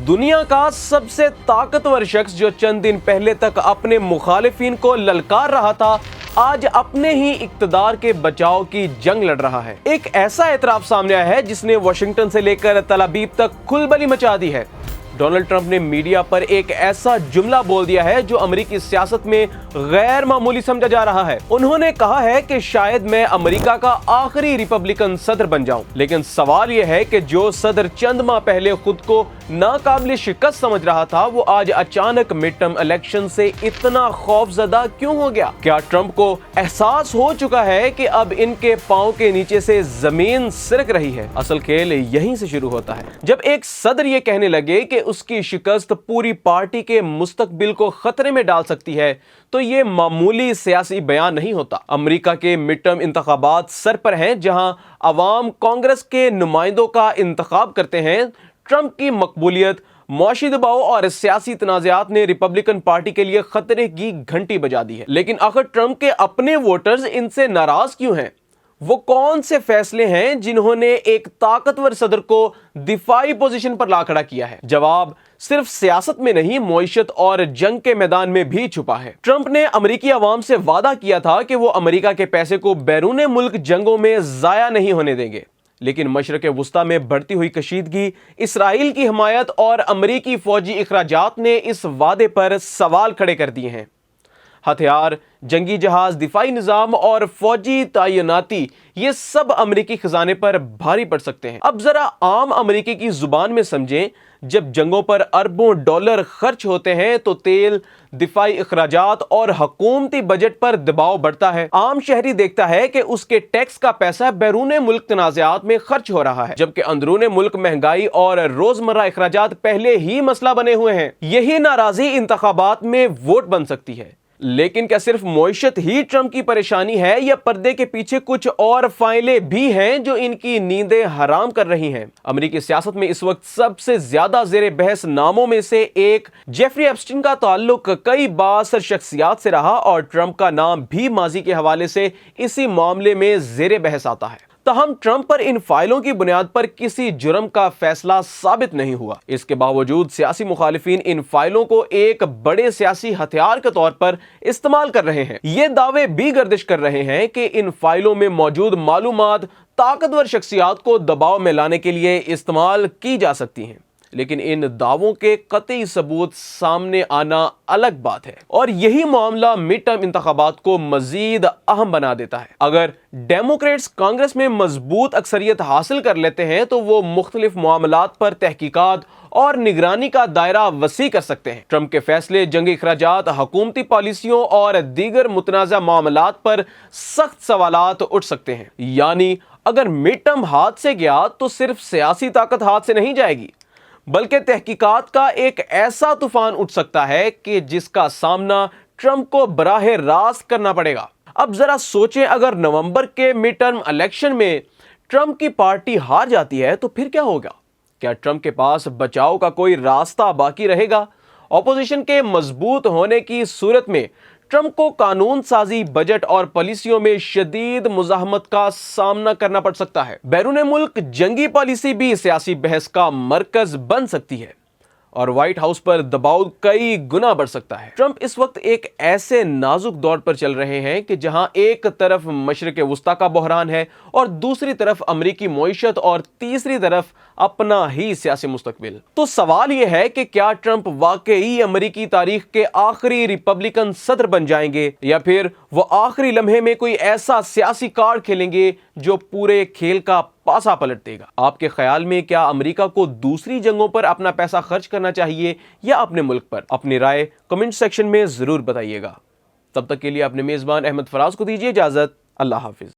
दुनिया का सबसे ताकतवर शख्स जो चंद दिन पहले तक अपने मुखालिफिन को ललकार रहा था, आज अपने ही इक्तदार के बचाव की जंग लड़ रहा है। एक ऐसा एतराफ सामने आया है जिसने वाशिंगटन से लेकर तल अबीब तक खुलबली मचा दी है। डोनाल्ड ट्रंप ने मीडिया पर एक ऐसा जुमला बोल दिया है जो अमेरिकी सियासत में गैर मामूली समझा जा रहा है। उन्होंने कहा है कि शायद मैं अमेरिका का आखिरी रिपब्लिकन सदर बन जाऊं, लेकिन सवाल यह है कि जो सदर चंद माह पहले खुद को नाकाबिल शिकस्त समझ रहा था, वो आज अचानक मिड टर्म इलेक्शन से इतना खौफजदा क्यों हो गया? क्या ट्रंप को एहसास हो चुका है कि अब इनके पांव के नीचे से जमीन सिरक रही है? असल खेल यहीं से शुरू होता है, जब एक सदर ये कहने लगे कि उसकी शिकस्त पूरी पार्टी के मुस्तकबिल को खतरे में डाल सकती है, तो ये मामूली सियासी बयान नहीं होता। अमेरिका के मिड टर्म इंतखाबात सर पर हैं, जहां अवाम कांग्रेस के नुमाइंदों का इंतखाब करते हैं। ट्रंप की मकबूलियत, मुआशी दबाव और सियासी तनाज़ात ने रिपब्लिकन पार्टी के लिए खतरे की घंटी बजा दी है। लेकिन आखिर ट्रंप के अपने वोटर्स इनसे नाराज क्यों हैं? वो कौन से फैसले हैं जिन्होंने एक ताकतवर सदर को दिफाई पोजीशन पर ला खड़ा किया है? जवाब सिर्फ सियासत में नहीं, मईशत और जंग के मैदान में भी छुपा है। ट्रंप ने अमेरिकी अवाम से वादा किया था कि वो अमेरिका के पैसे को बैरून मुल्क जंगों में जाया नहीं होने देंगे, लेकिन मशरक़ वुस्ता में बढ़ती हुई कशीदगी, इसराइल की हिमायत और अमेरिकी फौजी इखराजात ने इस वादे पर सवाल खड़े कर दिए हैं। हथियार, जंगी जहाज, दिफाई निज़ाम और फौजी तैनाती, ये सब अमेरिकी खजाने पर भारी पड़ सकते हैं। अब जरा आम अमेरिकी की जुबान में समझें, जब जंगों पर अरबों डॉलर खर्च होते हैं तो तेल, दिफाई इखराजात और हुकूमती बजट पर दबाव बढ़ता है। आम शहरी देखता है कि उसके टैक्स का पैसा बैरून मुल्क तनाज़ात में खर्च हो रहा है, जबकि अंदरून मुल्क महंगाई और रोजमर्रा इखराजात पहले ही मसला बने हुए हैं। यही नाराजगी इंतखाबात में वोट बन सकती है। लेकिन क्या सिर्फ मईशत ही ट्रंप की परेशानी है, या पर्दे के पीछे कुछ और फाइलें भी हैं जो इनकी नींदें हराम कर रही हैं? अमेरिकी सियासत में इस वक्त सबसे ज्यादा जेर बहस नामों में से एक जेफरी एप्स्टीन का ताल्लुक कई बासर शख्सियात से रहा, और ट्रंप का नाम भी माजी के हवाले से इसी मामले में जेर बहस आता है। तहम ट्रंप पर इन फाइलों की बुनियाद पर किसी जुर्म का फैसला साबित नहीं हुआ। इसके बावजूद सियासी मुखालिफिन इन फाइलों को एक बड़े सियासी हथियार के तौर पर इस्तेमाल कर रहे हैं। ये दावे भी गर्दिश कर रहे हैं कि इन फाइलों में मौजूद मालूमात ताकतवर शख्सियात को दबाव में लाने के लिए इस्तेमाल की जा सकती हैं, लेकिन इन दावों के कतई सबूत सामने आना अलग बात है, और यही मामला मिड टर्म इंतखाबात को मजीद अहम बना देता है। अगर डेमोक्रेट्स कांग्रेस में मजबूत अक्सरियत हासिल कर लेते हैं तो वो मुख्तलिफ मामलात पर तहकीकात और निगरानी का दायरा वसी कर सकते हैं। ट्रंप के फैसले, जंगी इखराजात, हुकूमती पॉलिसियों और दीगर मुतनाज़ा मामलात पर सख्त सवालात उठ सकते हैं। यानी अगर मिड टर्म हाथ से गया तो सिर्फ सियासी ताकत हाथ से नहीं जाएगी, बल्कि तहकीकात का एक ऐसा तूफान उठ सकता है कि जिसका सामना ट्रंप को बराह रास्त करना पड़ेगा। अब जरा सोचें, अगर नवंबर के मिड टर्म इलेक्शन में ट्रंप की पार्टी हार जाती है तो फिर क्या होगा? क्या ट्रंप के पास बचाव का कोई रास्ता बाकी रहेगा? ऑपोजिशन के मजबूत होने की सूरत में ट्रंप को कानून साजी, बजट और पॉलिसियों में शदीद मुज़ाहमत का सामना करना पड़ सकता है। बैरून मुल्क जंगी पॉलिसी भी सियासी बहस का मरकज बन सकती है, और व्हाइट हाउस पर दबाव कई गुना बढ़ सकता है। ट्रंप इस वक्त एक ऐसे नाजुक दौर पर चल रहे हैं कि जहां एक तरफ मशरिक़ वुस्ता का बहरान है और दूसरी तरफ अमेरिकी मईशत और तीसरी तरफ अपना ही सियासी मुस्तकबिल। तो सवाल यह है कि क्या ट्रंप वाकई अमेरिकी तारीख के आखिरी रिपब्लिकन सदर बन जाएंगे, या फिर वो आखिरी लम्हे में कोई ऐसा सियासी कार्ड खेलेंगे जो पूरे खेल का पासा पलट देगा? आपके ख्याल में क्या अमेरिका को दूसरी जंगों पर अपना पैसा खर्च करना चाहिए या अपने मुल्क पर? अपनी राय कमेंट सेक्शन में जरूर बताइएगा। तब तक के लिए अपने मेजबान अहमद फराज को दीजिए इजाजत। अल्लाह हाफिज।